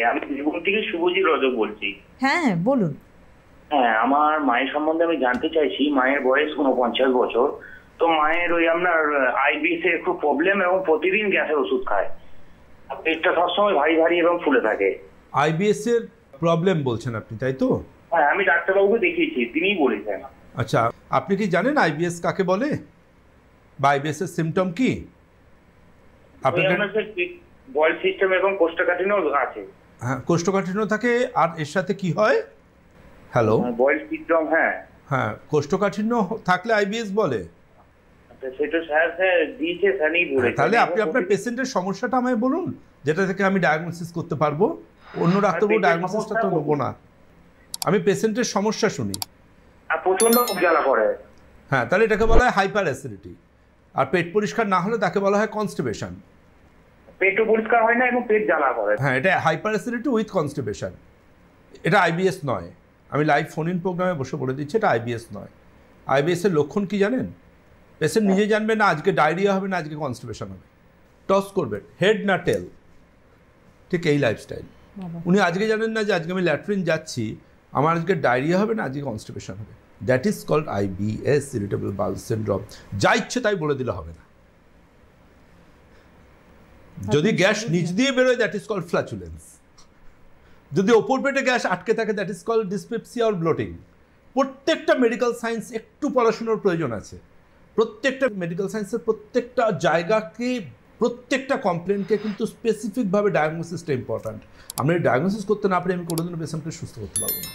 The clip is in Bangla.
আমি জীবন থেকে শুভজিৎ রজক বলছি। হ্যাঁ বলুন। হ্যাঁ, আমার মায়ের সম্বন্ধে আমি জানতে চাইছি। মায়ের বয়স 49 বছর। তো মায়ের ওই আপনার আইবিএস এর খুব প্রবলেম এবং প্রতিদিন গ্যাসের ওষুধ খায়। পেটটা সবসময় ভারী ভারী এবং ফুলে থাকে। আইবিএস এর প্রবলেম বলছেন আপনি, তাই তো? হ্যাঁ, আমি ডাক্তারবাবুকে দেখিয়েছি, তিনিই বলেছেন। আচ্ছা, আপনি কি জানেন আইবিএস কাকে বলে বা আইবিএস এর সিমটম কি? আপনার বয়েল সিস্টেম এবং কোষ্ঠকাঠিন্য আছে। হ্যাঁ, কোষ্ঠকাঠিন্য থাকে। আর এর সাথে কি হয়? Hello, bowel system. হ্যাঁ হ্যাঁ, কোষ্ঠকাঠিন্য থাকলে আইবিএস বলে। সেটা স্যার দিয়েছে, স্যারই বলেছে। তাহলে আপনি আপনার পেশেন্টের সমস্যাটা আমায় বলুন, যেটা থেকে আমি ডায়াগনোসিস করতে পারবো। অন্য ডাক্তারবাবু ডায়াগনোসিসটা তো নেবো না, আমি পেশেন্টের সমস্যা শুনি। আর প্রচন্ড জ্বালা করে। হ্যাঁ, তাহলে এটাকে বলা হয় হাইপার অ্যাসিডিটি। আর পেট পরিষ্কার না হলে তাকে বলা হয় কনস্টিপেশন। পেটও পরিষ্কার হয় না এবং পেট জ্বালা করে। হ্যাঁ, এটা হাইপার অ্যাসিডিটি উইথ কনস্টিপেশন। এটা আইবিএস নয়। আমি লাইভ ফোন ইন প্রোগ্রামে বসে বলে দিচ্ছি, এটা আইবিএস নয়। আইবিএস এর লক্ষণ কি জানেন? পেশেন্ট নিজে জানবে না আজকে ডায়রিয়া হবে না আজকে কনস্টিপেশন হবে, টস করবেন, হেড না টেল। ঠিক এই লাইফস্টাইল। উনি আজকে জানেন না যে আজকে আমি ল্যাট্রিন যাচ্ছি, আমার আজকে ডায়রিয়া হবে না আজকে কনস্টিপেশন হবে। That is called IBS, irritable bowel syndrome. যা ইচ্ছে তাই বলে দিলে হবে না। যদি গ্যাস নিচ দিয়ে বেরোয় দ্যাট ইজ কল্ড ফ্ল্যাচুলেন্স। যদি ওপর পেটে গ্যাস আটকে থাকে that is called dyspepsia or bloating. প্রত্যেকটা মেডিকেল সায়েন্স একটু পড়াশোনার প্রয়োজন আছে। প্রত্যেকটা মেডিকেল সায়েন্সের প্রত্যেকটা জায়গাকে, প্রত্যেকটা কমপ্লেনকে কিন্তু স্পেসিফিকভাবে ডায়াগনোসিসটা ইম্পর্ট্যান্ট। আমরা ডায়াগনোসিস করতে না পারি আমি কোনোদিনও পেশেন্টকে সুস্থ করতে পারবো না।